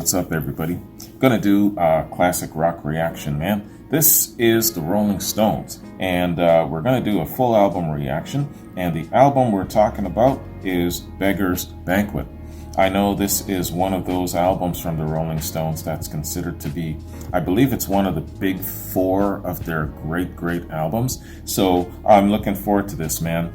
what's up everybody? Gonna do a classic rock reaction, man. This is the Rolling Stones, and we're gonna do a full album reaction, and the album we're talking about is Beggars, Banquet. I know this is one of those albums from the Rolling Stones that's considered to be, I believe it's one of the big four of their great albums, so I'm looking forward to this, man.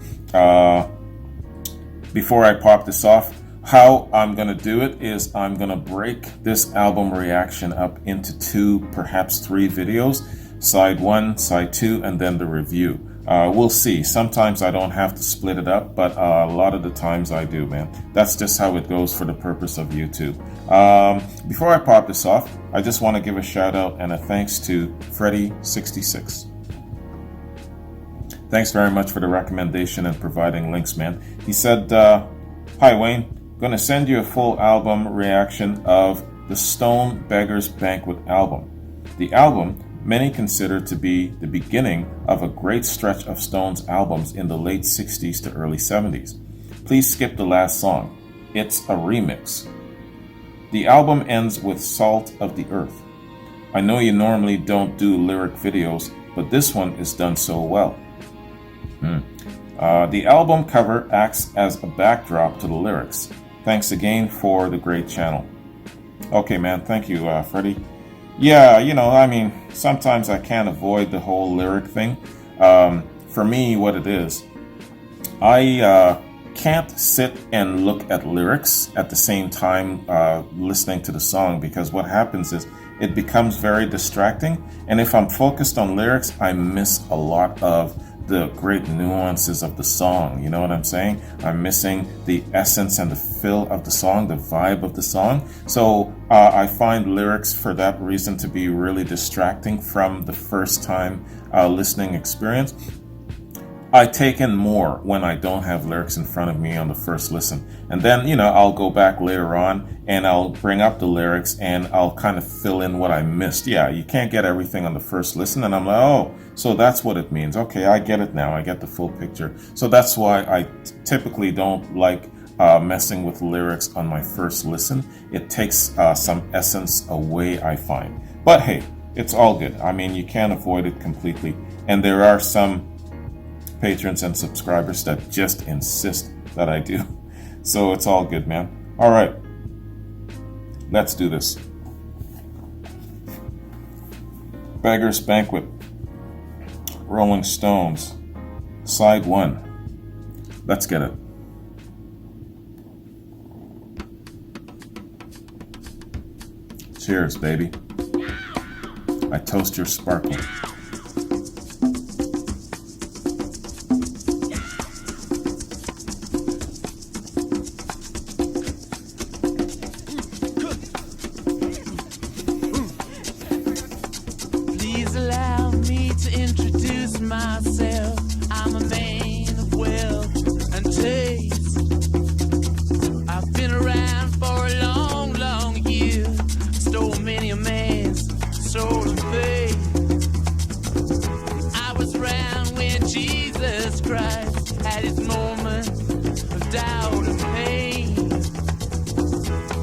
Before I pop this off, how I'm going to do it is I'm going to break this album reaction up into 2, perhaps 3 videos. Side 1, side 2, and then the review. We'll see. Sometimes I don't have to split it up, but a lot of the times I do, man. That's just how it goes for the purpose of YouTube. Before I pop this off, I just want to give a shout out and a thanks to Freddy66. Thanks very much for the recommendation and providing links, man. He said, hi Wayne, gonna send you a full album reaction of the Stone Beggars Banquet album. The album many consider to be the beginning of a great stretch of Stone's albums in the late 60s to early 70s. Please skip the last song. It's a remix. The album ends with Salt of the Earth. I know you normally don't do lyric videos, but this one is done so well. The album cover acts as a backdrop to the lyrics. Thanks again for the great channel. Okay, man, thank you, Freddie. Yeah, you know, I mean, sometimes I can't avoid the whole lyric thing. For me, what it is, I can't sit and look at lyrics at the same time listening to the song, because what happens is it becomes very distracting, and if I'm focused on lyrics, I miss a lot of the great nuances of the song. You know what I'm saying? I'm missing the essence and the feel of the song, the vibe of the song. So I find lyrics for that reason to be really distracting from the first time listening experience. I take in more when I don't have lyrics in front of me on the first listen. And then, you know, I'll go back later on and I'll bring up the lyrics and I'll kind of fill in what I missed. Yeah, you can't get everything on the first listen. And I'm like, oh, so that's what it means. Okay, I get it now. I get the full picture. So that's why I typically don't like messing with lyrics on my first listen. It takes some essence away, I find. But hey, it's all good. I mean, you can't avoid it completely. And there are some patrons and subscribers that just insist that I do. So it's all good, man. All right, let's do this. Beggars Banquet, Rolling Stones, side 1. Let's get it. Cheers, baby. I toast your sparkling. Allow me to introduce myself. I'm a man of wealth and taste. I've been around for a long year. Stole many a man's soul of faith. I was around when Jesus Christ had his moment of doubt and pain.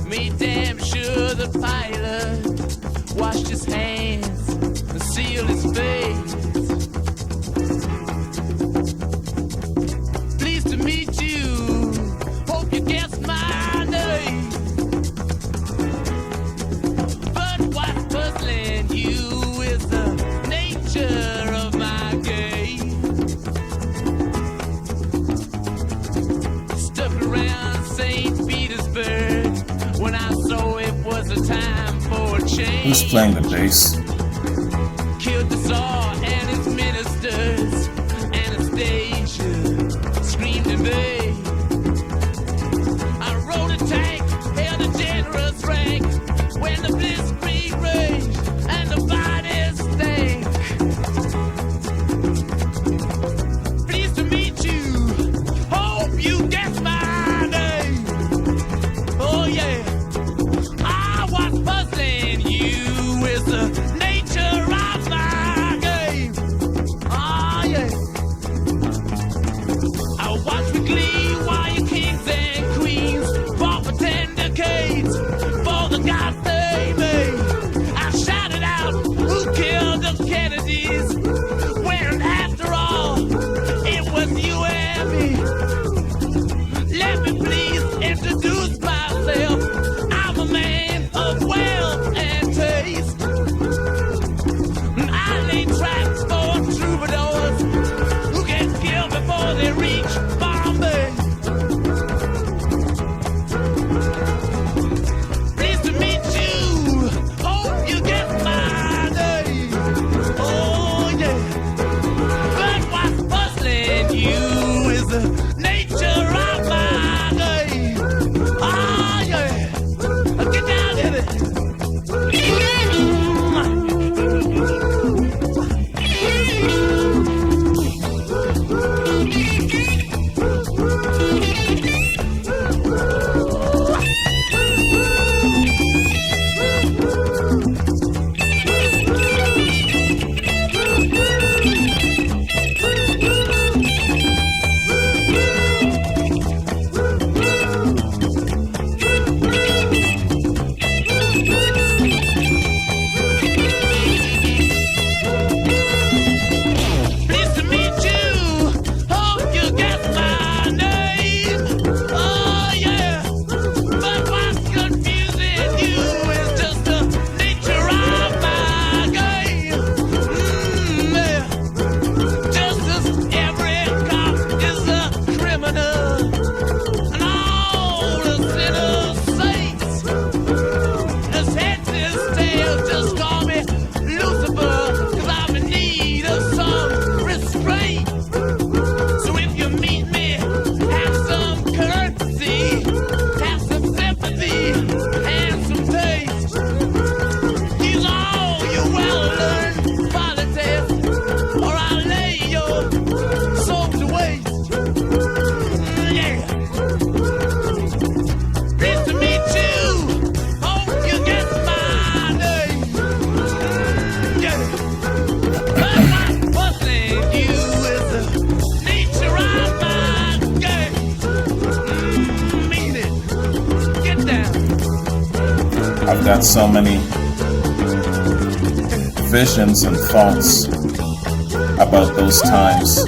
Made damn sure the pilot washed his hands, seal his face. Pleased to meet you. Hope you guess my name. But what's puzzling you is the nature of my game. Stuck around St. Petersburg when I saw it was a time for a change. Who's playing the bass? Killed the Tsar and his ministers. Anastasia screamed in vain. I rode a tank, held a generous rank when the blitzkrieg raged and the bodies stank. Pleased to meet you. Hope you guess my name. Oh yeah. I was puzzling you with the nature of my game. got so many visions and thoughts about those times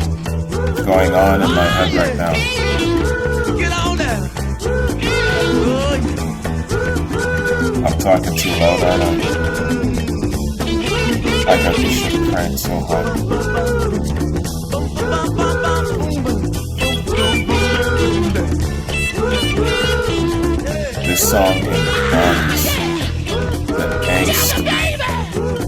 going on in my head right now. I'm talking too loud, aren't I? I got this shit cranked so hard. This song embodies the angst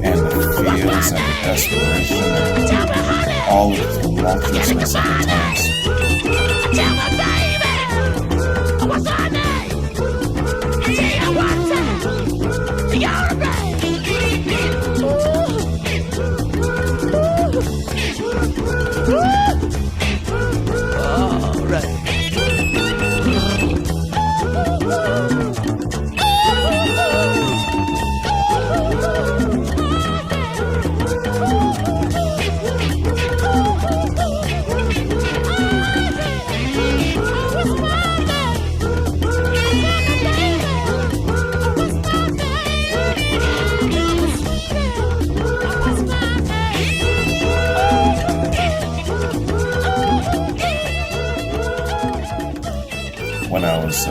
and the feels and the desperation and all of the tumultuousness of the times. What's her name? All right. When I was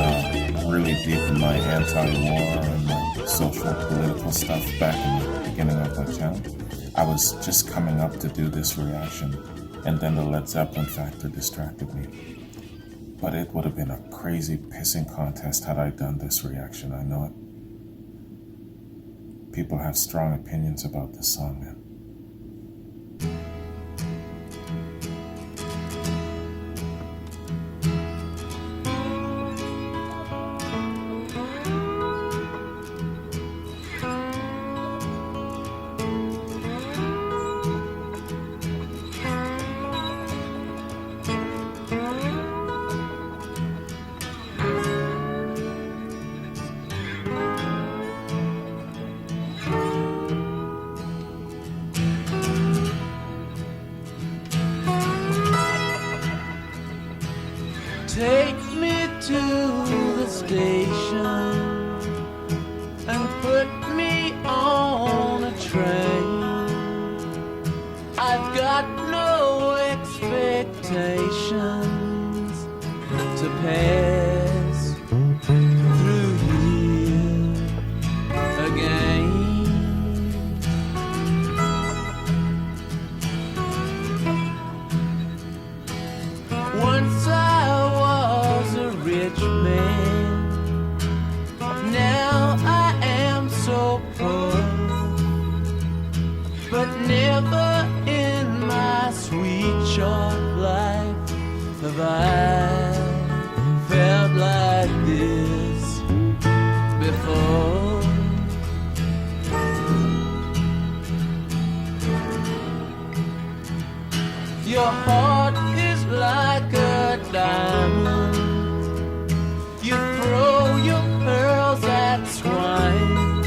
really deep in my anti-war and my social political stuff back in the beginning of my channel, I was just coming up to do this reaction, and then the Led Zeppelin factor distracted me. But it would have been a crazy pissing contest had I done this reaction, I know it. People have strong opinions about this song, man. Take me to the station and put me on a train. I've got no expectations to pass through here again. Once I was a rich man, now I am so poor, but never in my sweet short life have I felt like this before. Your heart is like a diamond. You throw your pearls at swine,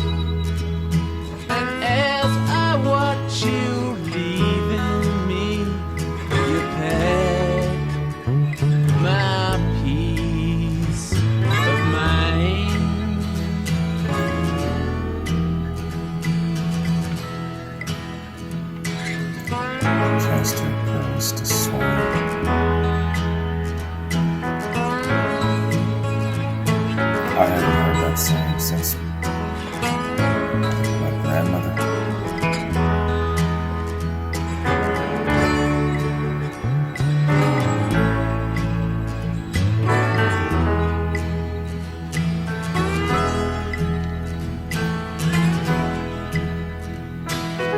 and as I watch you leaving me, you pack my peace of mind. Cast your pearls to swine. I haven't heard that song since my grandmother.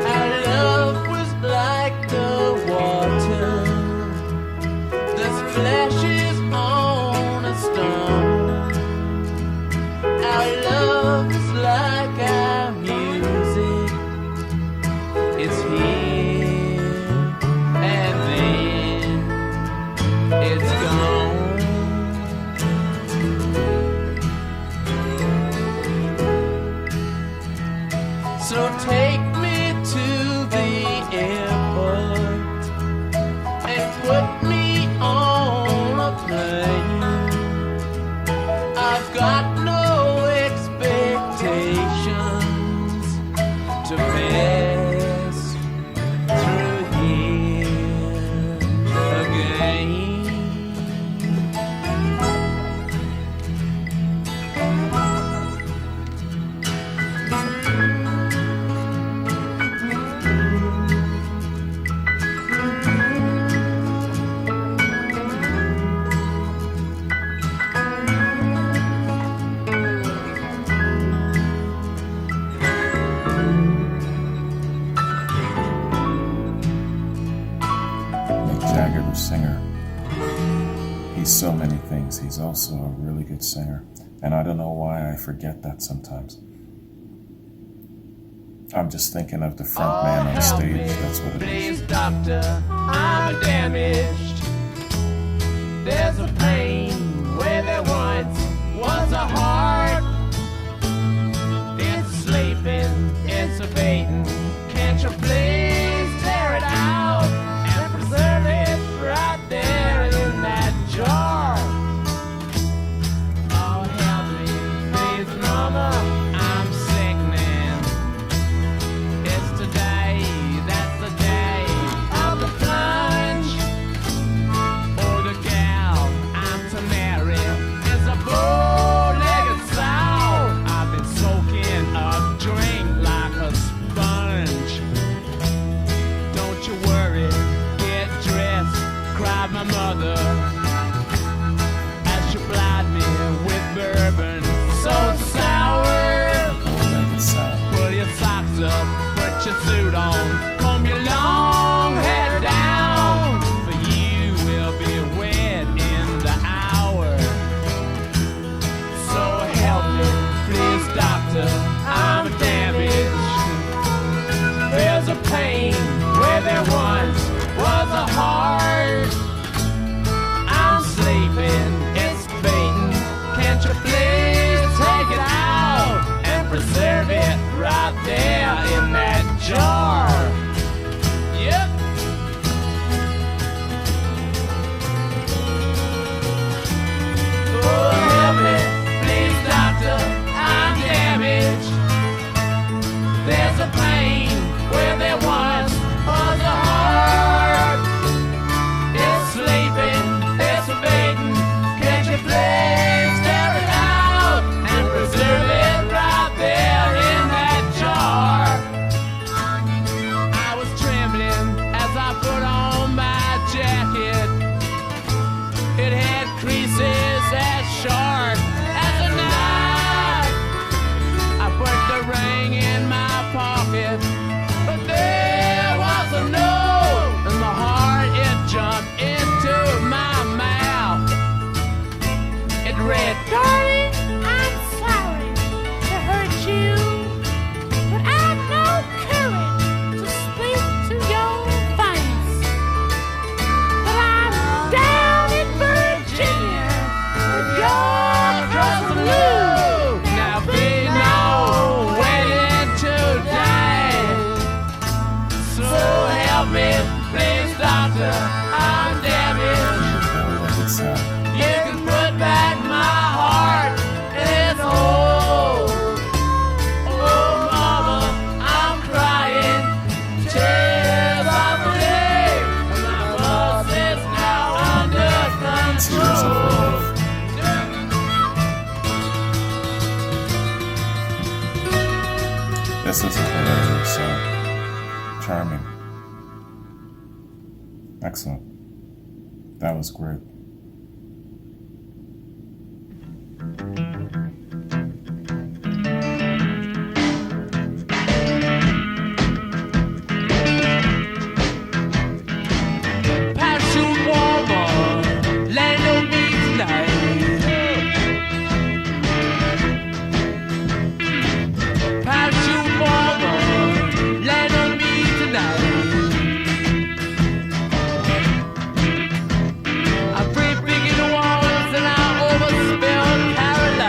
Our love was like the water that splashes on a stone. Our love is like our music. It's here and then it's gone. So take me to the airport and put me on a plane. I've got no expectations super singer. He's so many things. He's also a really good singer. And I don't know why I forget that sometimes. I'm just thinking of the front man on stage. That's what it is. Please, doctor, I'm damaged. There's a pain where there once was a heart. It's sleeping, it's abating. Can't you please tear it out and preserve it right there in that jar? Oh, help me, please, mama, I'm sickening. It's today, that's the day of the plunge. Oh, the gal I'm to marry is a bow-legged sow. I've been soaking up drink like a sponge. Don't you worry, get dressed, cried my mother as she plied me with bourbon so sour. Pull your socks up, put your suit on, comb your long hair down, for you will be wet in the hour. So help me, please, doctor, I'm damaged. There's a pain where there once was a heart. I'm sleeping, it's fading. Can't you please take it out and preserve it right there in that jar? Yep. Oh, help me, please, doctor, I'm damaged. There's a pain where there once was a heart. It's sleeping, it's fading. Can't you please tear it out and preserve it right there in that jar? I was trembling as I put on my jacket. It had creases as sharp as a knife. I put the ring in my pocket, but there was a note, and my heart, it jumped into my mouth. It read, Darling, I'm sorry to hurt you, but I've no courage to speak to your face. But I'm down in Virginia with your cousin Lou. now be no waiting today. So help me, please, doctor, I'm damaged. You can put back my heart in its hole. Oh, mama, I'm crying tears of relief. My pulse is now under Tears of control. relief. This is a hilarious song. Charming. Excellent. That was great. Parachute woman, land on me tonight. Parachute woman, land on me tonight. I'm free picking the walls and I overspilled Carolina.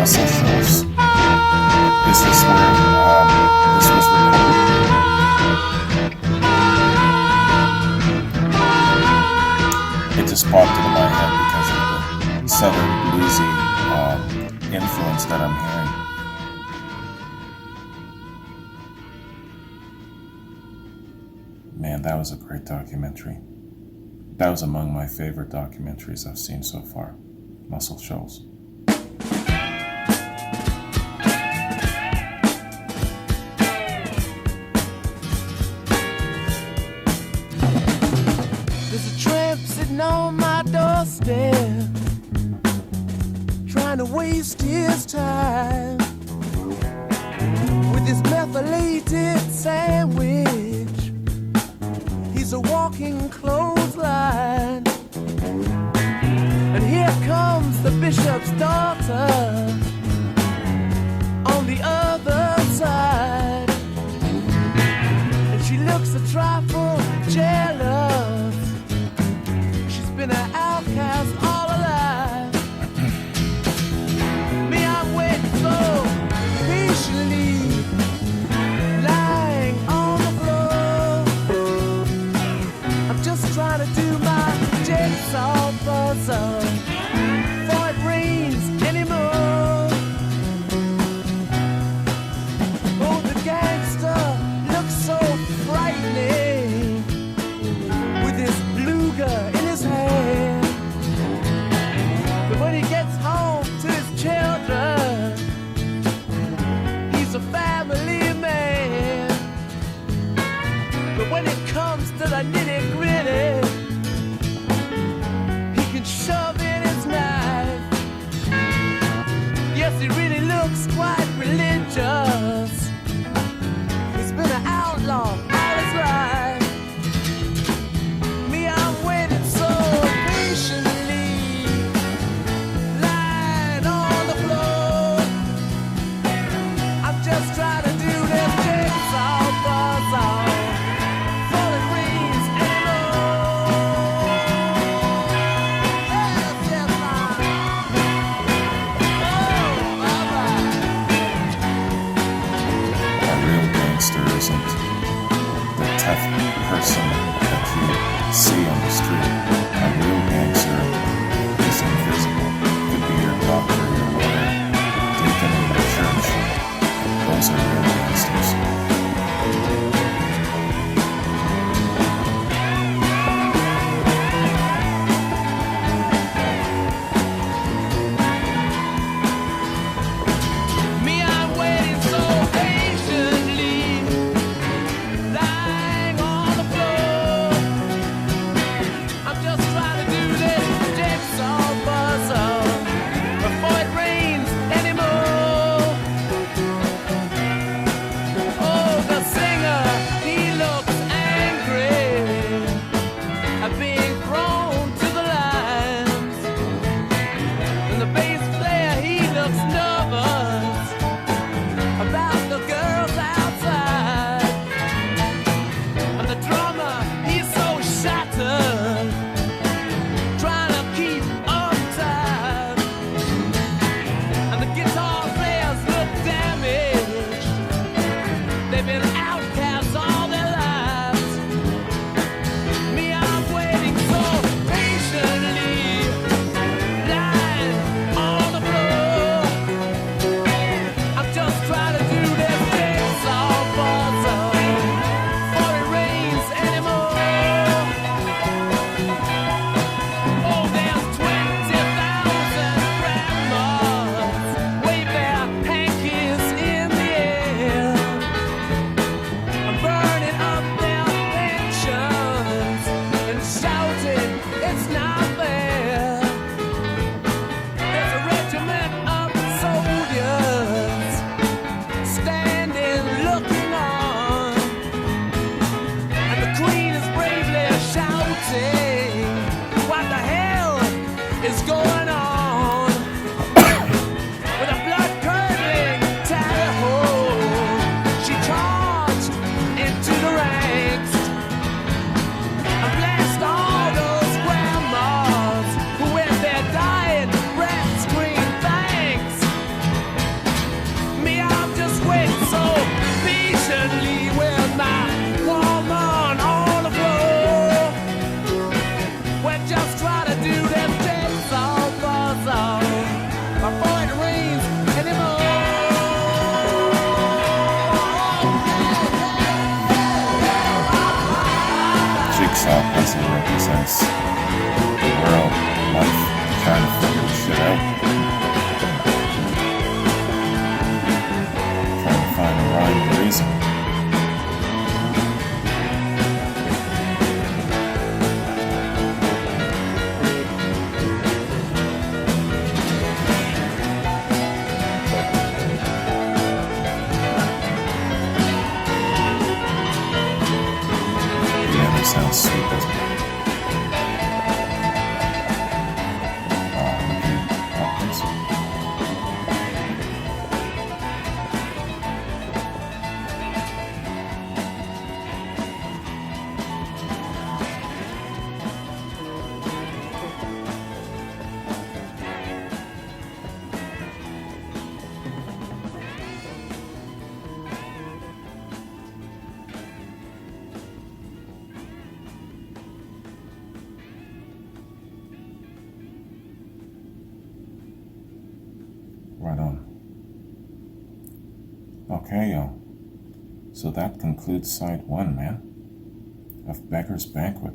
Muscle Shoals. Is this where this was recorded? It just popped into my head because of the southern bluesy influence that I'm hearing. Man, that was a great documentary. That was among my favorite documentaries I've seen so far. Muscle Shoals. There's a tramp sitting on my doorstep, trying to waste his time with his methylated sandwich. He's a walking clothesline. And here comes the bishop's daughter on the other side. And she looks a trifle jealous. She's been an outcast all her life. Me, I'm waiting so patiently, lying on the floor. I'm just trying to do my jigsaw puzzle before it rains anymore. Oh, the gangster looks so frightening with his Luger in his hand. But when he gets home to his children, he's a family man. But when it comes to the nitty-gritty, he can shove in his knife. Yes, he really looks quite religious. He's been an outlaw all his life. Me, I'm waiting so patiently, lying on the floor. I'm just trying to do this jigsaw puzzle before it rains anymore. Yes, yes, bye-bye. A real gangster isn't the tough person that you see on the street. A real gangster is invisible. Could be your doctor, your lawyer, deacon in your church. Those are real gangsters. Me, I'm waiting so patiently, lying on the floor. I'm just trying to do this jigsaw puzzle before it rains anymore. Oh, the singer, he looks angry at being thrown to the lions. And the bass player, he looks nervous about the girls outside. And the drummer, he's so shattered, trying to keep up time. And the guitar players look damaged. They've been outcasts all their lives. Me, I'm waiting so patiently, lying on the floor. song basically represents the world, life, trying to figure this shit out. Trying to find a rhyme and reason. Sounds sweet, doesn't it? I think so. Right on. Okay, y'all. So that concludes side one, man, of Beggars Banquet.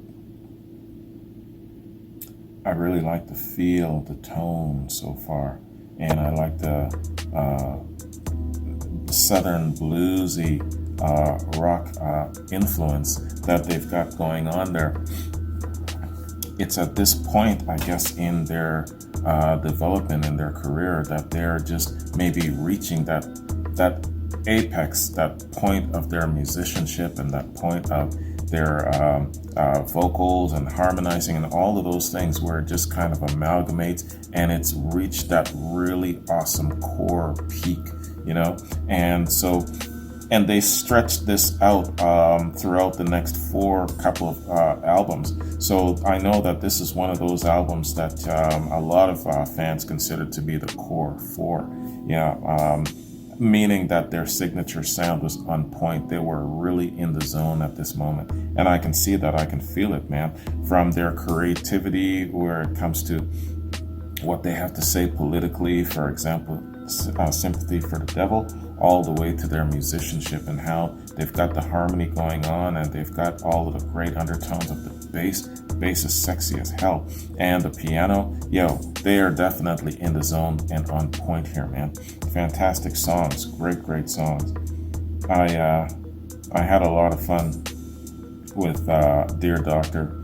I really like the feel, the tone so far, and I like the southern bluesy rock influence that they've got going on there. It's at this point, I guess, in their development in their career that they're just maybe reaching that apex, that point of their musicianship and that point of their vocals and harmonizing and all of those things where it just kind of amalgamates and it's reached that really awesome core peak, you know? And they stretched this out throughout the next couple of albums. So I know that this is one of those albums that a lot of fans consider to be the core four. Meaning that their signature sound was on point. They were really in the zone at this moment. And I can see that, I can feel it, man. From their creativity where it comes to what they have to say politically, for example, Sympathy for the Devil, all the way to their musicianship and how they've got the harmony going on and they've got all of the great undertones of the bass. The bass is sexy as hell. And the piano, they are definitely in the zone and on point here, man. Fantastic songs, great songs. I had a lot of fun with Dear Doctor.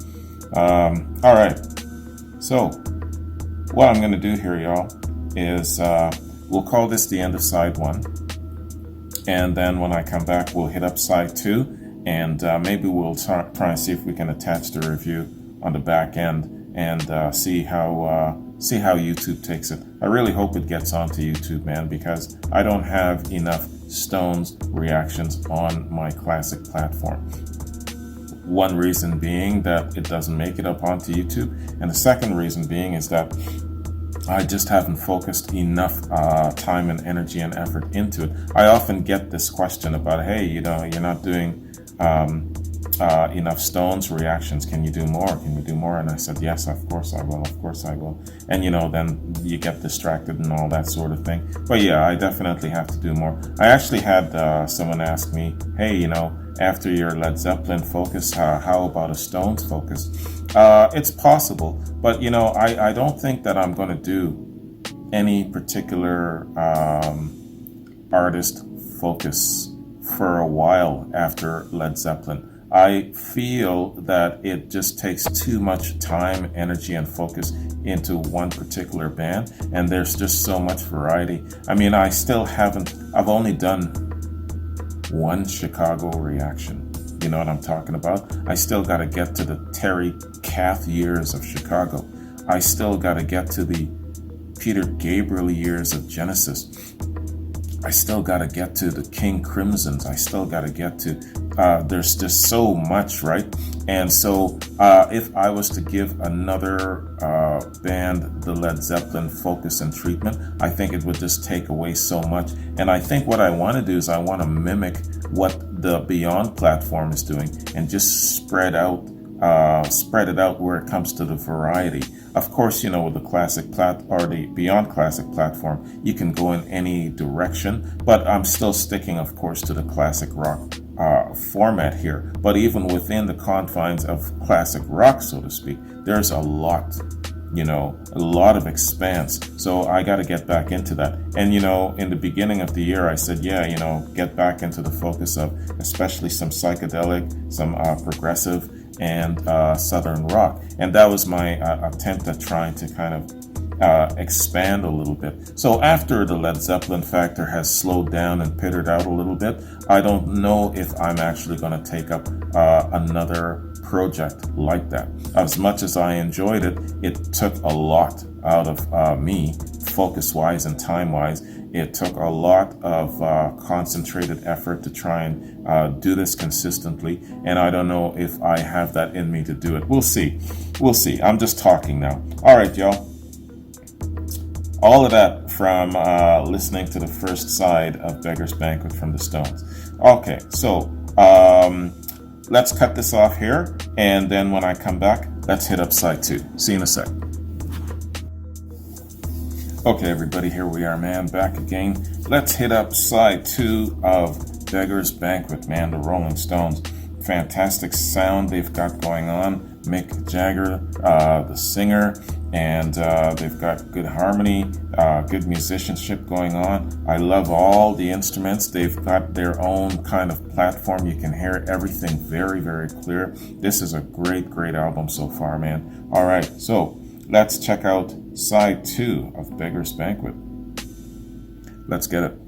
All right, so what I'm gonna do here, y'all, is we'll call this the end of side one. And then when I come back, we'll hit up side two, and maybe we'll try and see if we can attach the review on the back end and see how YouTube takes it. I really hope it gets onto YouTube, man, because I don't have enough Stones reactions on my classic platform. One reason being that it doesn't make it up onto YouTube, and the second reason being is that I just haven't focused enough time and energy and effort into it. I often get this question about, hey, you're not doing enough Stones reactions. Can you do more? Can you do more? And I said, yes, of course I will. Of course I will. And, then you get distracted and all that sort of thing. But yeah, I definitely have to do more. I actually had someone ask me, hey, after your Led Zeppelin focus, how about a Stones focus? It's possible, but I don't think that I'm going to do any particular artist focus for a while after Led Zeppelin. I feel that it just takes too much time, energy, and focus into one particular band, and there's just so much variety. I mean, I've only done one Chicago reaction. You know what I'm talking about? I still got to get to the Terry Kath years of Chicago. I still got to get to the Peter Gabriel years of Genesis. I still got to get to the King Crimsons. I still got to get to, there's just so much, right? And so if I was to give another band the Led Zeppelin focus and treatment, I think it would just take away so much. And I think what I want to do is I want to mimic what the Beyond platform is doing and just spread it out where it comes to the variety. Of course, with the classic or the Beyond Classic platform, you can go in any direction, but I'm still sticking, of course, to the classic rock format here. But even within the confines of classic rock, so to speak, there's a lot of expanse. So I got to get back into that. And, in the beginning of the year, I said, get back into the focus of especially some psychedelic, some progressive, and southern rock. And that was my attempt at trying to kind of expand a little bit. So after the Led Zeppelin factor has slowed down and petered out a little bit, I don't know if I'm actually going to take up another project like that. As much as I enjoyed it, it took a lot out of me, focus-wise and time-wise. It took a lot of concentrated effort to try and do this consistently, and I don't know if I have that in me to do it. We'll see. I'm just talking now. All right, y'all. All of that from listening to the first side of Beggars Banquet from the Stones. Okay, so let's cut this off here, and then when I come back, let's hit up side 2. See you in a sec. Okay, everybody, here we are, man, back again. Let's hit up side 2 of Beggars Banquet, man, the Rolling Stones. Fantastic sound they've got going on. Mick Jagger, the singer, and they've got good harmony, good musicianship going on. I love all the instruments. They've got their own kind of platform. You can hear everything very, very clear. This is a great, great album so far, man. All right, so let's check out side 2 of Beggars Banquet. Let's get it.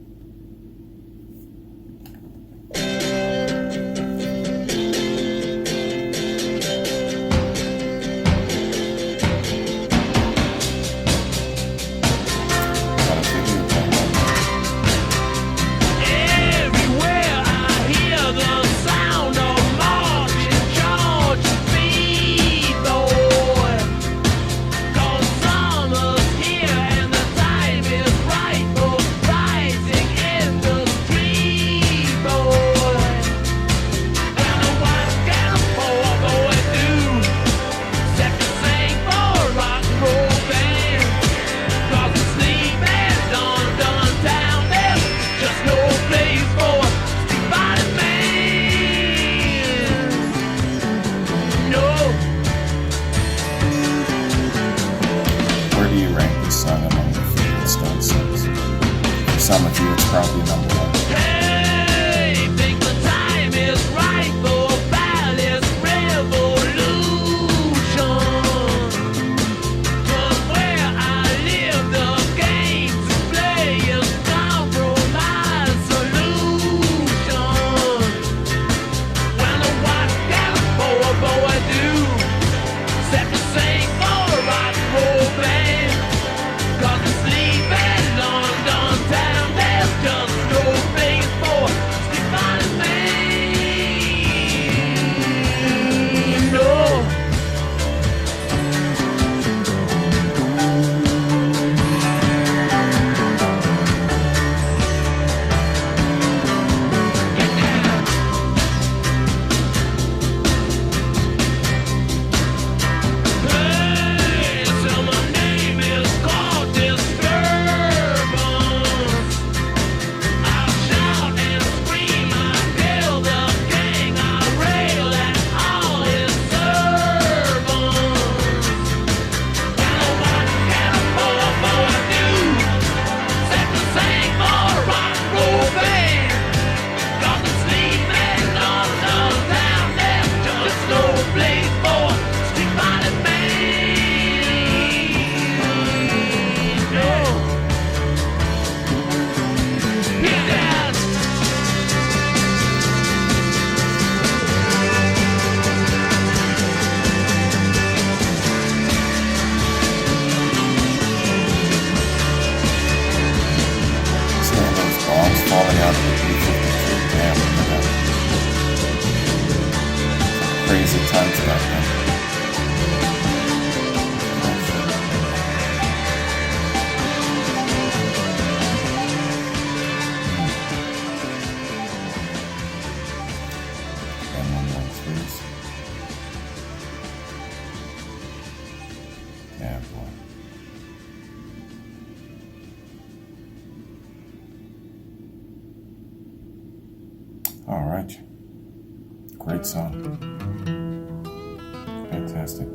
Some of you, it's probably number 1. Hey, think the time is right for a balanced revolution. 'Cause where I live, the game to play is compromise solution. When the white California boy do set to sing for a rock and roll band, 'cause it's sleeping London town. Just no place for Stefan man. No. Hey, so my name is called Disturbance. I'll shout and scream, I kill the king, I rail at all his servants. And what can a poor boy do? Set to sing for a rock and roll band. Got to sleep and on down, there's just no place for street-fighting man. No. Hear that? Seeing those bombs falling out of the B-52, damn, look at that. Crazy times back then. M113s. Damn. All right. Great song. Fantastic.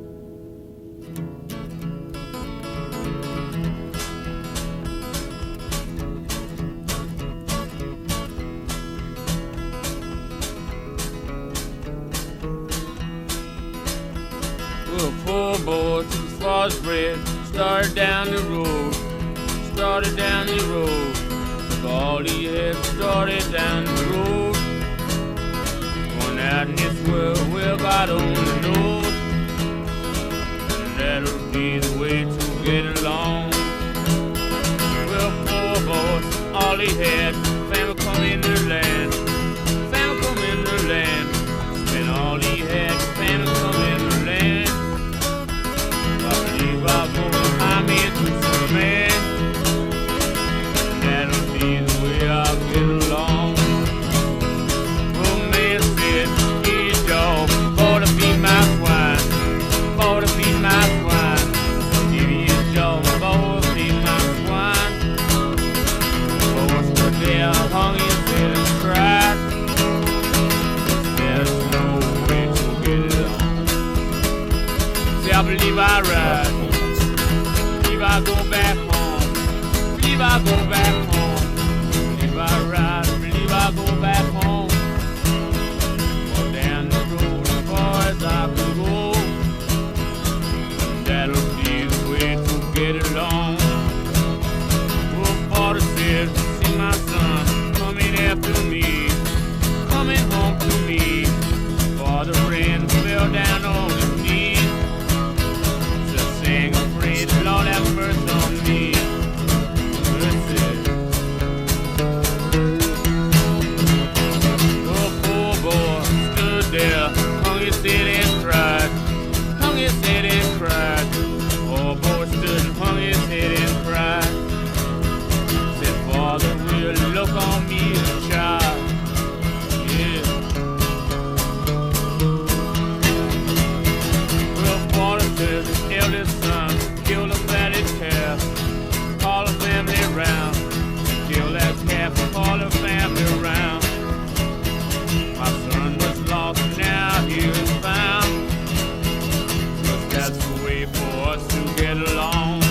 Well, poor boy took his father's bread, started down the road, took all he had, started down the road. Going out in this world, well, God only knows, and that'll be the way to get along. Well, poor boy, all he had, family come in the land, spent all he had, family come in the land. I believe I'll go behind me to some man, and that'll be the way I'll get along. Well, man said, he's dog, for to feed my swine, give me his dog, for to feed my swine. Oh, stood there, hung his head and cried. There's no way to get it on. See, I believe I ride, believe I go back home, believe I go back home, believe I ride, believe I go back home. Or down the road as far as I could go, and that'll be the way to get along. Oh, father said, see my son coming after me, coming home to me. Father ran, fell down on his knees, just sang a praise, Lord have mercy on me. Mercy. Oh, poor boy stood there, hung his head and cried, hung his head and cried. Oh, boy stood and hung his head and cried. Said, Father, will look on me as a child. Yeah. Well, father said his eldest son killed a fatted calf, call the family round, kill that calf, call the family round. My son was lost, now he is found. 'Cause that's the way for us to get along.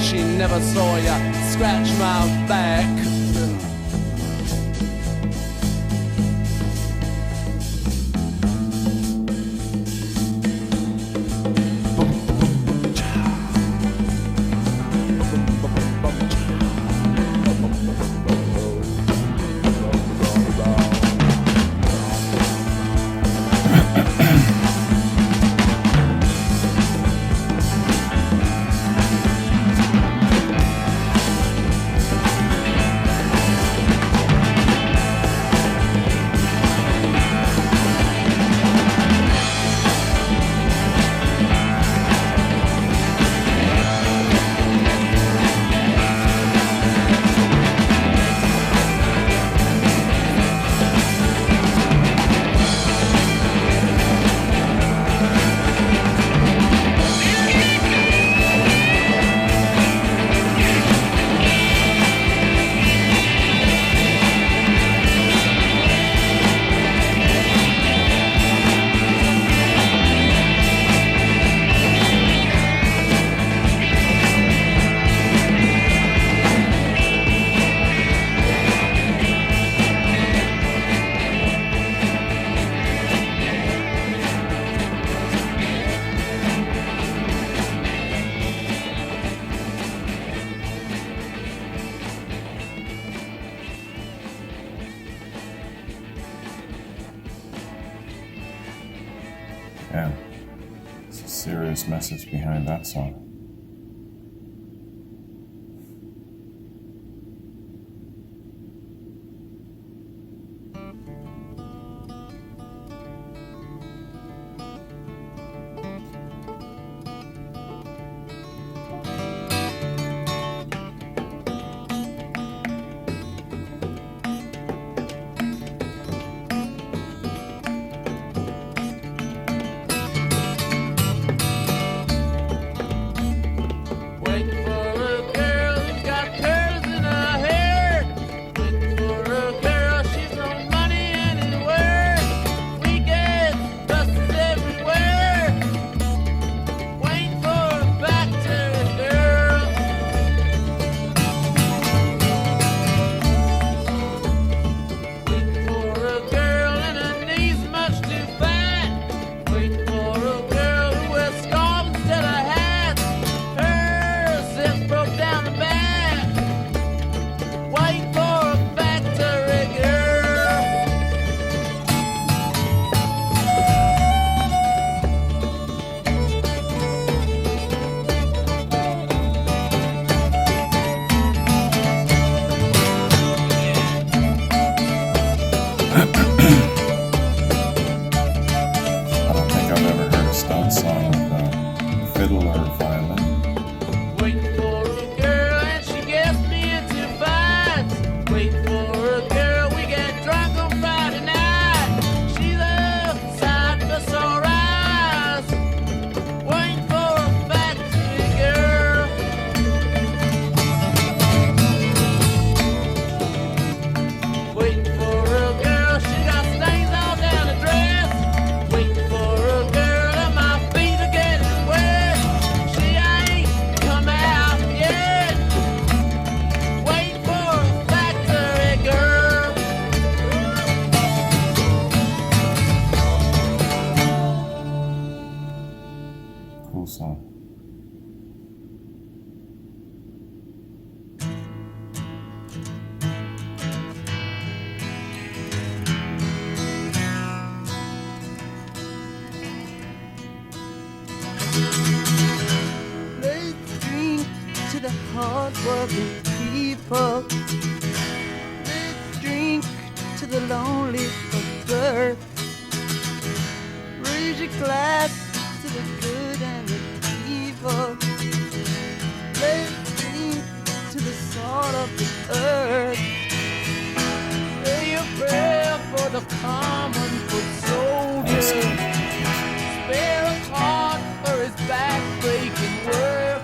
she never saw ya scratch my back. Yeah, it's a serious message behind that song. Song. Let's drink to the hard-working people. Let's drink to the lonely of birth. Raise your glass to the good and the evil. Let's drink to the salt of the earth. Say a prayer for the common foot soldier. Spare a heart for his back-breaking work.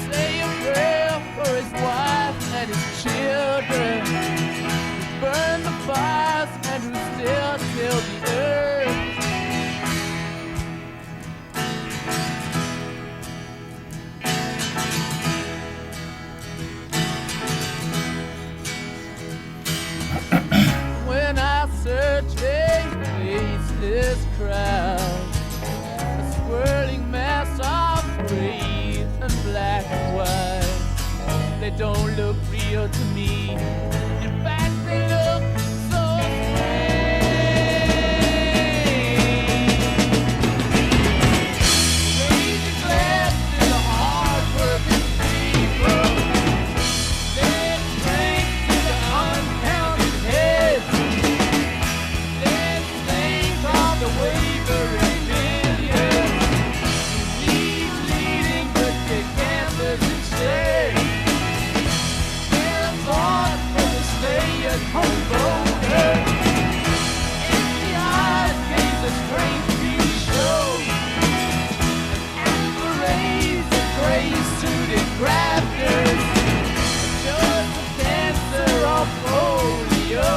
Say a prayer for his wife and his children. Who burn the fires and who still till the earth. don't look real to me. In fact, they look so strange. Raise your glass to the hard-working people. Let's drink to the uncounted heads. Let's think of the wavering millions. Lead leading, but they gamblers instead. They're born for the stay-at-home voter. Empty eyes gave the strange TV show. And parades of gray-suited grafters. Just the cancer of polio.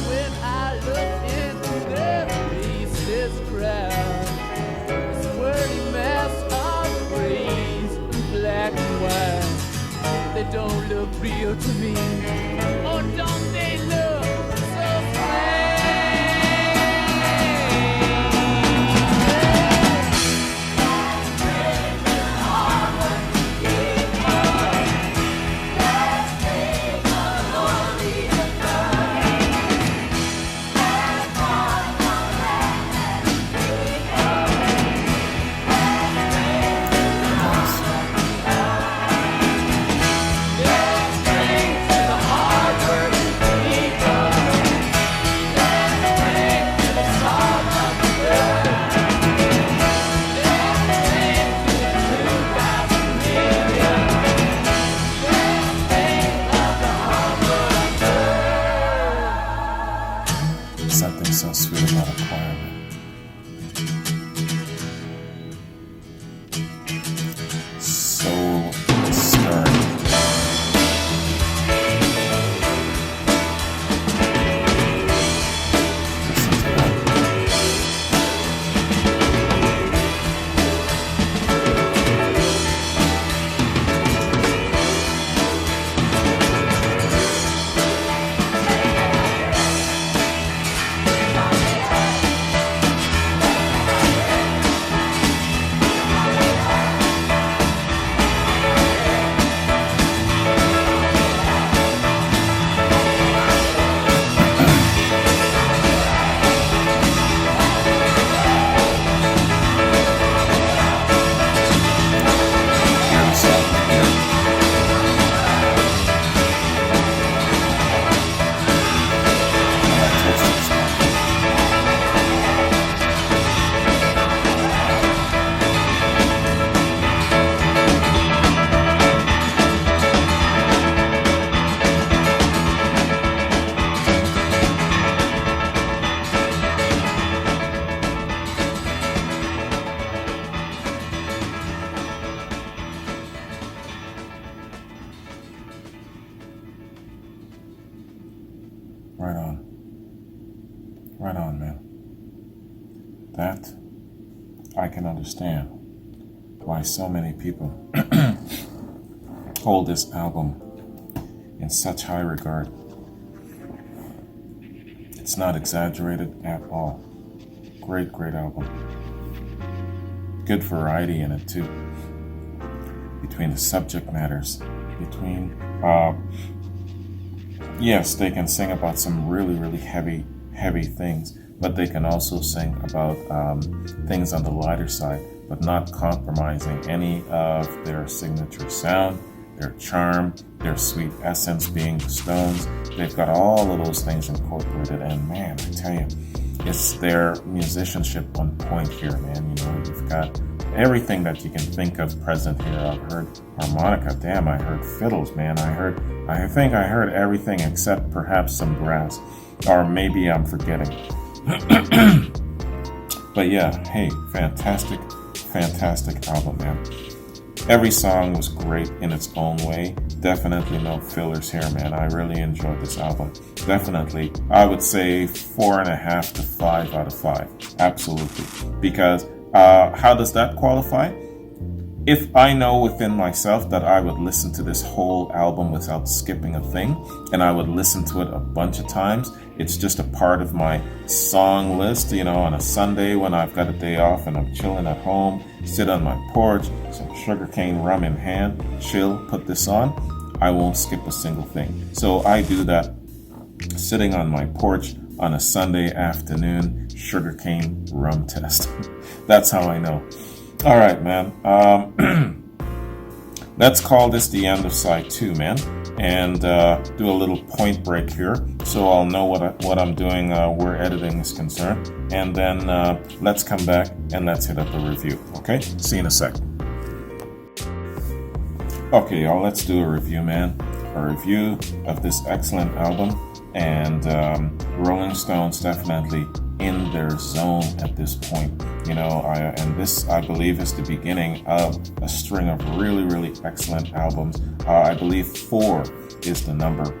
When I look into their faceless crowd, a swirling mass of grays and black and white, they don't look real to me. Or don't they look so strange? Something so sweet about a choir, man. So stirring. Listen to that. Hear the song right here. I like toasting song. Right on. Right on, man. That I can understand why so many people hold this album in such high regard. It's not exaggerated at all. Great, great album. Good variety in it too. Between the subject matters, between yes, they can sing about some really, really heavy things, but they can also sing about things on the lighter side, but not compromising any of their signature sound, their charm, their sweet essence being the Stones. They've got all of those things incorporated, and man, I tell you, it's their musicianship on point here, man. You know, you've got everything that you can think of present here. I've heard harmonica, damn, I heard fiddles, man. I think I heard everything except perhaps some brass, or maybe I'm forgetting. But yeah, hey, fantastic album, man. Every song was great in its own way. Definitely no fillers here, man. I really enjoyed this album. Definitely, I would say 4.5 to 5 out of 5. Absolutely. Because how does that qualify? If I know within myself that I would listen to this whole album without skipping a thing, and I would listen to it a bunch of times, it's just a part of my song list, on a Sunday when I've got a day off and I'm chilling at home, sit on my porch, some sugarcane rum in hand, chill, put this on, I won't skip a single thing. So I do that sitting on my porch on a Sunday afternoon sugarcane rum test. That's how I know. All right, man. Let's call this the end of side 2, man, and do a little point break here, so I'll know what I'm doing where editing is concerned, and then let's come back and let's hit up a review. Okay? See you in a sec. Okay, y'all. Let's do a review, man. A review of this excellent album, and Rolling Stones definitely in their zone at this point. And this, I believe, is the beginning of a string of really, really excellent albums. I believe 4 is the number,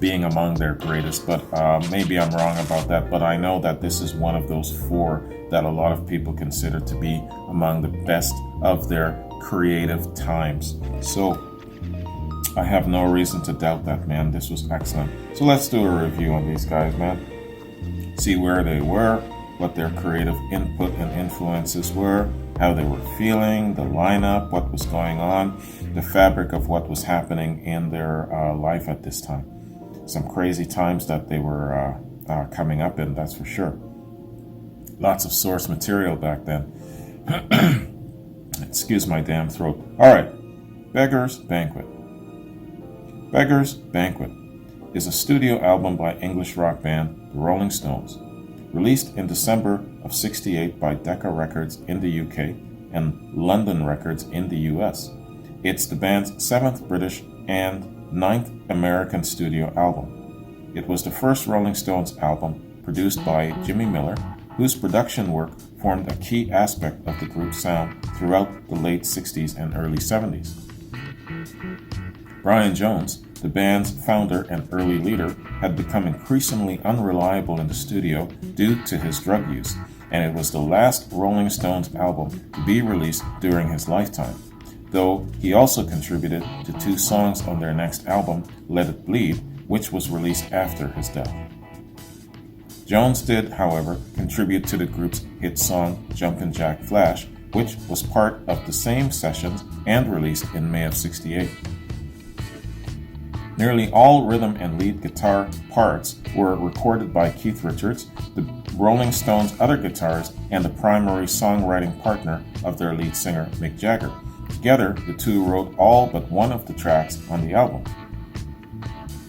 being among their greatest, but maybe I'm wrong about that. But I know that this is one of those 4 that a lot of people consider to be among the best of their creative times. So I have no reason to doubt that, man. This was excellent. So let's do a review on these guys, man. See where they were, what their creative input and influences were, how they were feeling, the lineup, what was going on, the fabric of what was happening in their life at this time. Some crazy times that they were coming up in, that's for sure. Lots of source material back then. Excuse my damn throat. All right, Beggars, Banquet. Beggars, Banquet is a studio album by English rock band The Rolling Stones, released in December of '68 by Decca Records in the UK and London Records in the US. It's the band's 7th British and 9th American studio album. It was the first Rolling Stones album produced by Jimmy Miller, whose production work formed a key aspect of the group's sound throughout the late 60s and early 70s. Brian Jones, the band's founder and early leader, had become increasingly unreliable in the studio due to his drug use, and it was the last Rolling Stones album to be released during his lifetime, though he also contributed to 2 songs on their next album, Let It Bleed, which was released after his death. Jones did, however, contribute to the group's hit song Jumpin' Jack Flash, which was part of the same sessions and released in May of '68. Nearly all rhythm and lead guitar parts were recorded by Keith Richards, the Rolling Stones' other guitarist and the primary songwriting partner of their lead singer, Mick Jagger. Together, the two wrote all but one of the tracks on the album.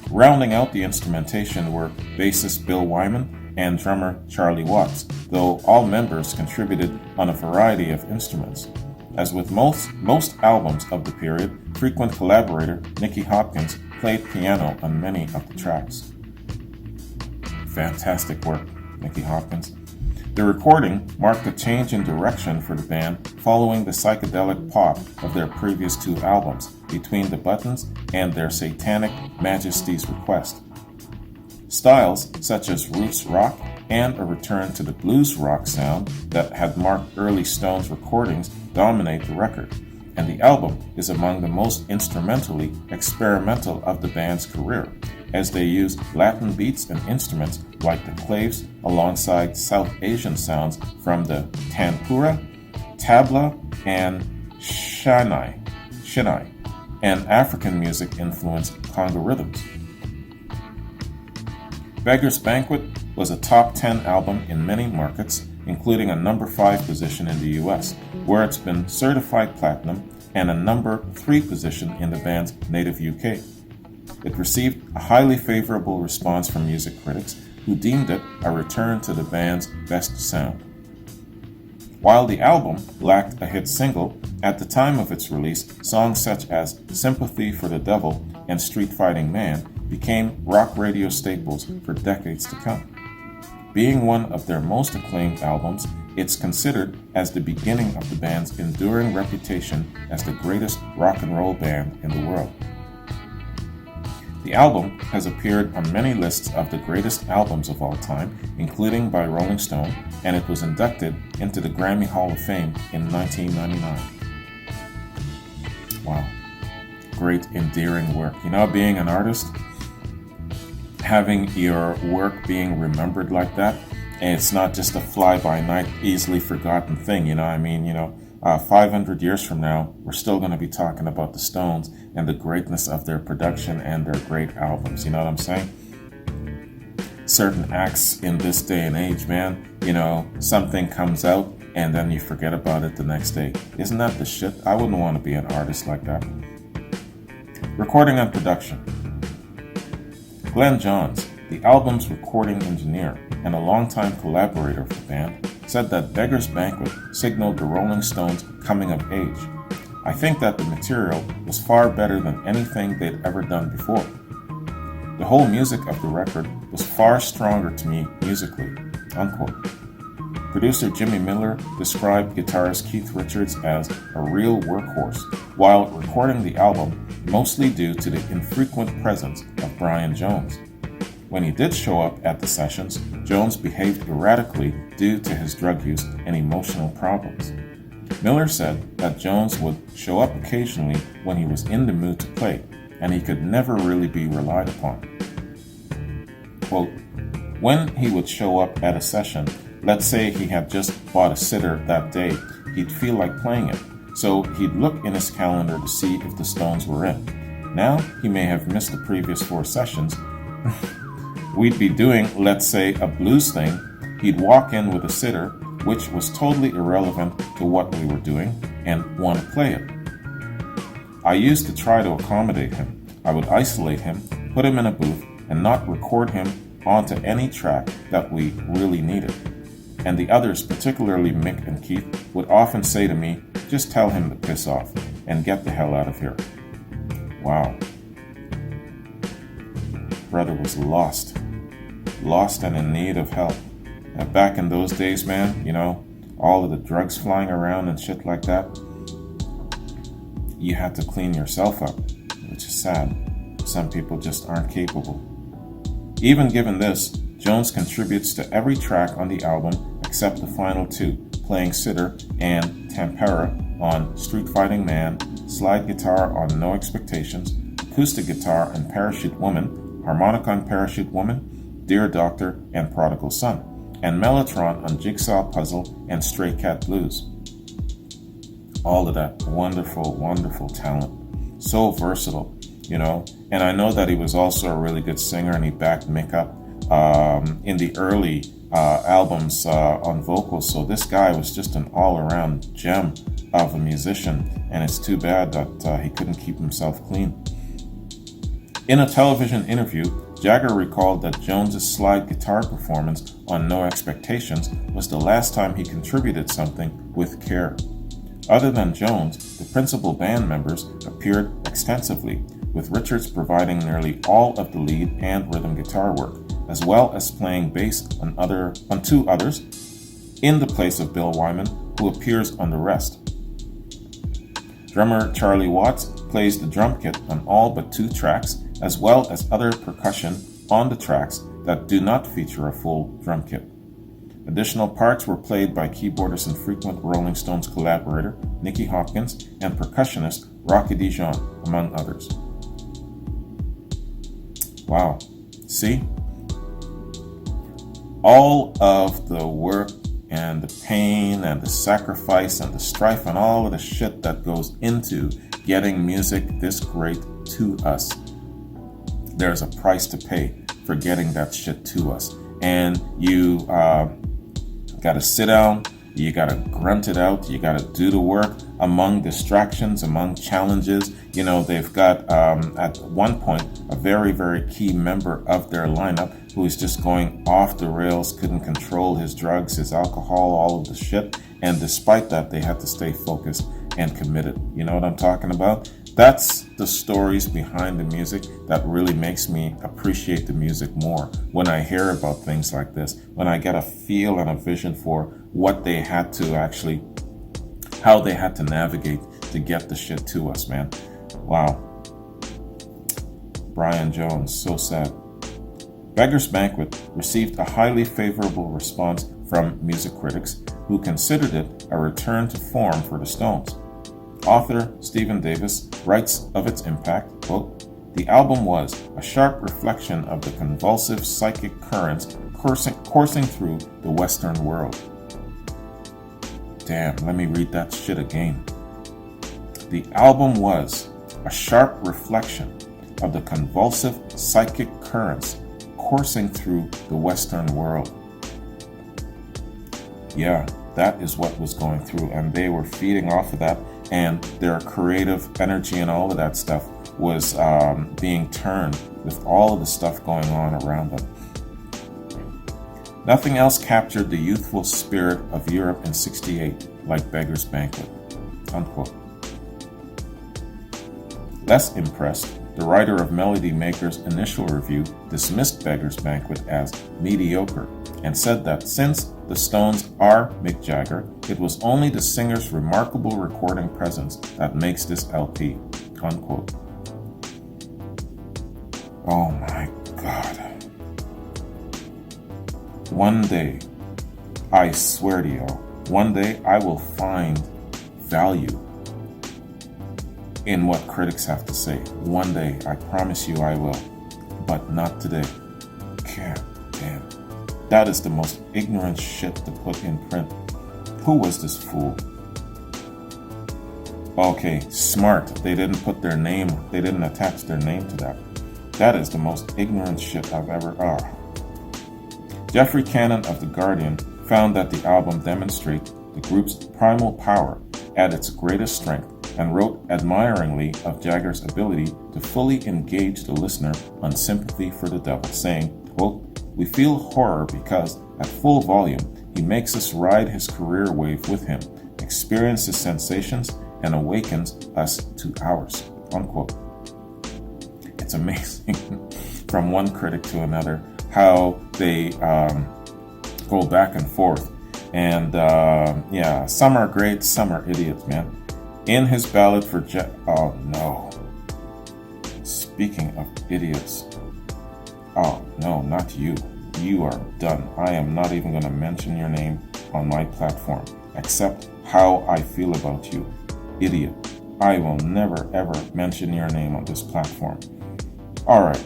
Rounding out the instrumentation were bassist Bill Wyman and drummer Charlie Watts, though all members contributed on a variety of instruments. As with most albums of the period, frequent collaborator Nicky Hopkins played piano on many of the tracks. Fantastic work, Nicky Hopkins. The recording marked a change in direction for the band following the psychedelic pop of their previous 2 albums, Between the Buttons and their Satanic Majesty's Request. Styles such as roots rock and a return to the blues rock sound that had marked early Stones recordings dominate the record, and the album is among the most instrumentally experimental of the band's career, as they use Latin beats and instruments like the claves alongside South Asian sounds from the tanpura, tabla, and shinai, and African music-influenced conga rhythms. Beggars Banquet was a top 10 album in many markets, including a number 5 position in the US, where it's been certified platinum, and a number 3 position in the band's native UK. It received a highly favorable response from music critics, who deemed it a return to the band's best sound. While the album lacked a hit single, at the time of its release, songs such as Sympathy for the Devil and Street Fighting Man became rock radio staples for decades to come. Being one of their most acclaimed albums, it's considered as the beginning of the band's enduring reputation as the greatest rock and roll band in the world. The album has appeared on many lists of the greatest albums of all time, including by Rolling Stone, and it was inducted into the Grammy Hall of Fame in 1999. Wow. Great, endearing work. You know, being an artist, having your work being remembered like that, and it's not just a fly-by-night, easily forgotten thing, you know what I mean? 500 years from now, we're still going to be talking about the Stones and the greatness of their production and their great albums, you know what I'm saying? Certain acts in this day and age, man, something comes out and then you forget about it the next day. Isn't that the shit? I wouldn't want to be an artist like that. Recording and production. Glenn Johns, the album's recording engineer and a longtime collaborator of the band, said that Beggars Banquet signaled the Rolling Stones' coming of age. I think that the material was far better than anything they'd ever done before. The whole music of the record was far stronger to me musically, unquote. Producer Jimmy Miller described guitarist Keith Richards as a real workhorse while recording the album, mostly due to the infrequent presence of Brian Jones. When he did show up at the sessions, Jones behaved erratically due to his drug use and emotional problems. Miller said that Jones would show up occasionally when he was in the mood to play, and he could never really be relied upon. Quote, when he would show up at a session, let's say he had just bought a sitter that day, he'd feel like playing it, so he'd look in his calendar to see if the Stones were in. Now, he may have missed the previous 4 sessions. We'd be doing, let's say, a blues thing. He'd walk in with a sitter, which was totally irrelevant to what we were doing, and want to play it. I used to try to accommodate him. I would isolate him, put him in a booth, and not record him onto any track that we really needed. And the others, particularly Mick and Keith, would often say to me, just tell him to piss off and get the hell out of here. Wow. Brother was lost and in need of help. Back in those days, man, all of the drugs flying around and shit like that, you had to clean yourself up, which is sad. Some people just aren't capable. Even given this, Jones contributes to every track on the album except the final 2, playing sitar and tempera on Street Fighting Man, slide guitar on No Expectations, acoustic guitar on Parachute Woman, harmonica on Parachute Woman, Dear Doctor, and Prodigal Son, and Mellotron on Jigsaw Puzzle and Stray Cat Blues. All of that wonderful, wonderful talent. So versatile, And I know that he was also a really good singer, and he backed Mick up in the early albums on vocals. So this guy was just an all-around gem of a musician, and it's too bad that he couldn't keep himself clean. In a television interview, Jagger recalled that Jones's slide guitar performance on No Expectations was the last time he contributed something with care. Other than Jones, the principal band members appeared extensively, with Richards providing nearly all of the lead and rhythm guitar work, as well as playing bass on 2 others, in the place of Bill Wyman, who appears on the rest. Drummer Charlie Watts plays the drum kit on all but 2 tracks, as well as other percussion on the tracks that do not feature a full drum kit. Additional parts were played by keyboardist and frequent Rolling Stones collaborator Nicky Hopkins and percussionist Rocky Dijon, among others. Wow. See? All of the work and the pain and the sacrifice and the strife and all of the shit that goes into getting music this great to us. There's a price to pay for getting that shit to us. And you got to sit down, you got to grunt it out, you got to do the work among distractions, among challenges. They've got, at one point, a very, very key member of their lineup who is just going off the rails, couldn't control his drugs, his alcohol, all of the shit. And despite that, they had to stay focused and committed. You know what I'm talking about? That's the stories behind the music that really makes me appreciate the music more. When I hear about things like this, when I get a feel and a vision for what they had to actually, how they had to navigate to get the shit to us, man. Wow. Brian Jones, so sad. Beggars Banquet received a highly favorable response from music critics who considered it a return to form for the Stones. Author Stephen Davis writes of its impact, quote, "The album was a sharp reflection of the convulsive psychic currents coursing through the Western world." Damn, let me read that shit again. The album was a sharp reflection of the convulsive psychic currents coursing through the Western world. Yeah, that is what was going through, and they were feeding off of that, and their creative energy and all of that stuff was being turned with all of the stuff going on around them. Nothing else captured the youthful spirit of Europe in '68 like Beggars' Banquet, unquote. Less impressed, the writer of Melody Maker's initial review dismissed Beggars' Banquet as mediocre and said that since the Stones are Mick Jagger, it was only the singer's remarkable recording presence that makes this LP, unquote. Oh my God. One day, I swear to y'all, one day I will find value in what critics have to say. One day, I promise you I will, but not today. God damn. That is the most ignorant shit to put in print. Who was this fool? Okay, smart. They didn't put their name, they didn't attach their name to that. That is the most ignorant shit I've ever. Jeffrey Cannon of The Guardian found that the album demonstrates the group's primal power at its greatest strength and wrote admiringly of Jagger's ability to fully engage the listener on Sympathy for the Devil, saying, quote, "We feel horror because, at full volume, he makes us ride his career wave with him, experience his sensations, and awakens us to ours," unquote. It's amazing from one critic to another how they go back and forth. And yeah, some are great, some are idiots, man. In his ballad for oh no. Speaking of idiots. Oh no, not you. You are done. I am not even going to mention your name on my platform, except how I feel about you. Idiot. I will never ever mention your name on this platform. Alright,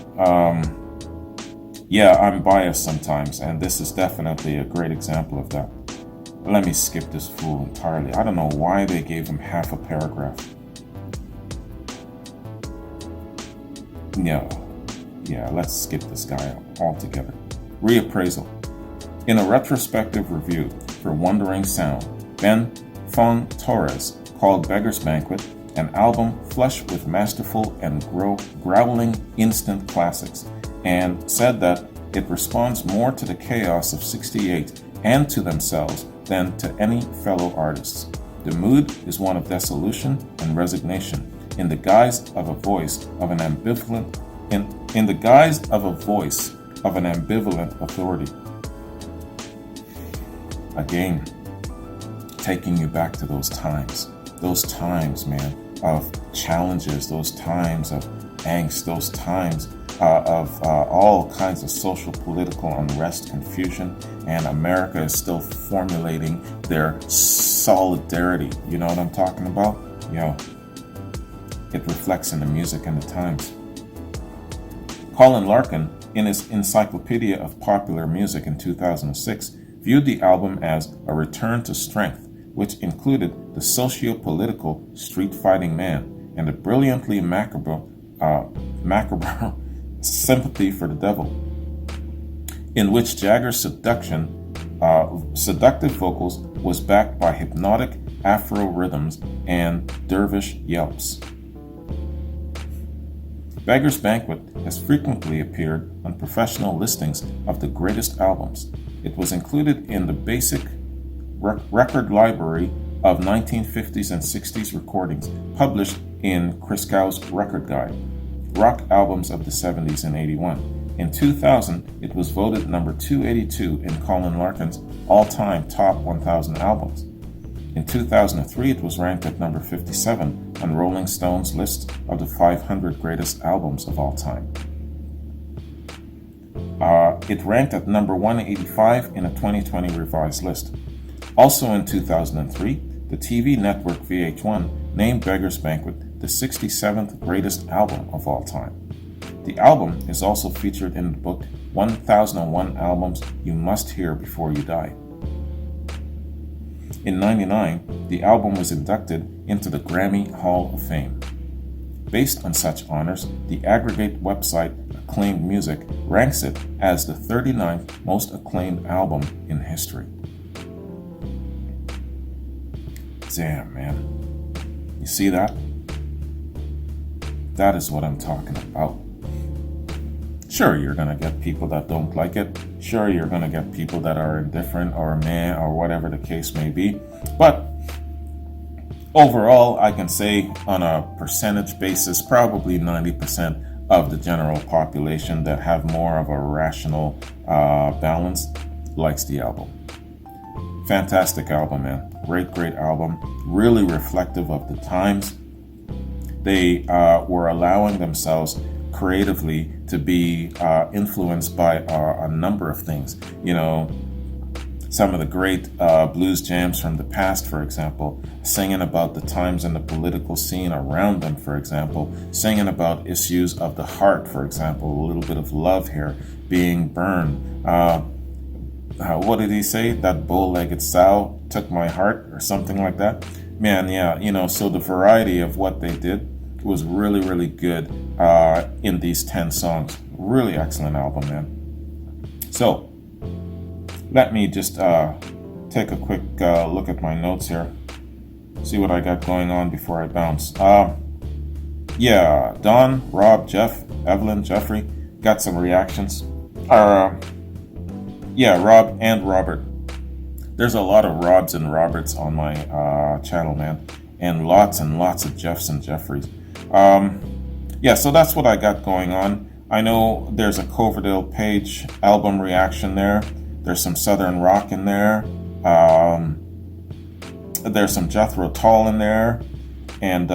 yeah, I'm biased sometimes, and this is definitely a great example of that. Let me skip this fool entirely. I don't know why they gave him half a paragraph. No. Yeah, let's skip this guy altogether. Reappraisal. In a retrospective review for Wandering Sound, Ben Fong Torres called Beggars' Banquet an album flush with masterful and growling instant classics, and said that it responds more to the chaos of '68 and to themselves than to any fellow artists. The mood is one of dissolution and resignation, in the guise of a voice of an ambivalent in the guise of a voice of an ambivalent authority. Again, taking you back to those times, man, of challenges, those times of angst, those times of all kinds of social, political unrest, confusion, and America is still formulating their solidarity. You know what I'm talking about? Yo, it reflects in the music and the times. Colin Larkin, in his Encyclopedia of Popular Music in 2006, viewed the album as a return to strength, which included the socio-political street-fighting man and the brilliantly macabre Sympathy for the Devil, in which Jagger's seductive vocals was backed by hypnotic Afro rhythms and dervish yelps. Beggars' Banquet has frequently appeared on professional listings of the greatest albums. It was included in the basic record library of 1950s and 60s recordings published in Christgau's Record Guide, Rock Albums of the 70s and 81. In 2000, it was voted number 282 in Colin Larkin's all-time top 1,000 albums. In 2003, it was ranked at number 57 on Rolling Stone's list of the 500 greatest albums of all time. It ranked at number 185 in a 2020 revised list. Also in 2003, the TV network VH1 named Beggars, Banquet the 67th greatest album of all time. The album is also featured in the book 1001 Albums You Must Hear Before You Die. In '99, the album was inducted into the Grammy Hall of Fame. Based on such honors, the aggregate website Acclaimed Music ranks it as the 39th most acclaimed album in history. Damn, man. You see that? That is what I'm talking about. Sure, you're going to get people that don't like it. Sure, you're going to get people that are indifferent or meh or whatever the case may be. But overall, I can say on a percentage basis, probably 90% of the general population that have more of a rational balance likes the album. Fantastic album, man. Great album. Really reflective of the times. They were allowing themselves creatively to be influenced by a number of things. You know, some of the great blues jams from the past, for example, singing about the times in the political scene around them, for example, singing about issues of the heart, for example, a little bit of love here, being burned. What did he say? That bow-legged sow took my heart, or something like that. Man, yeah, you know, so the variety of what they did was really good in these 10 songs. Really excellent album, man. So, let me just take a quick look at my notes here. See what I got going on before I bounce. Yeah, Don, Rob, Jeff, Evelyn, Jeffrey, got some reactions. Yeah, Rob and Robert. There's a lot of Robs and Roberts on my channel, man. And lots of Jeffs and Jeffreys. Yeah, so that's what I got going on. I know there's a Coverdale Page album reaction there. There's some Southern rock in there. There's some Jethro Tull in there. And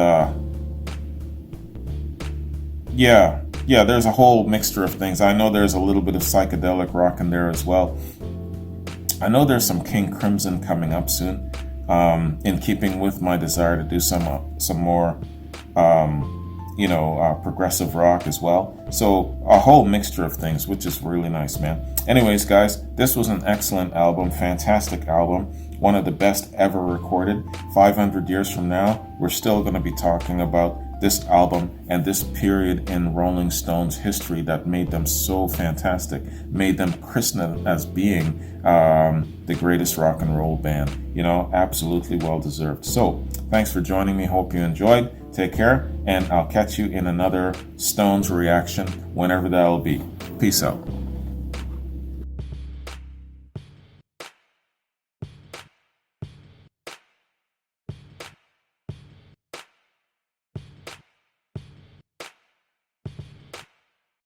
yeah, there's a whole mixture of things. I know there's a little bit of psychedelic rock in there as well. I know there's some King Crimson coming up soon, in keeping with my desire to do some more progressive rock as well. So a whole mixture of things, which is really nice, man. Anyways, guys, this was an excellent album, fantastic album, one of the best ever recorded. 500 years from now, we're still going to be talking about this album and this period in Rolling Stones history that made them so fantastic, made them christened as being the greatest rock and roll band. You know, absolutely well deserved. So, thanks for joining me. Hope you enjoyed. Take care, and I'll catch you in another Stones reaction whenever that'll be. Peace out.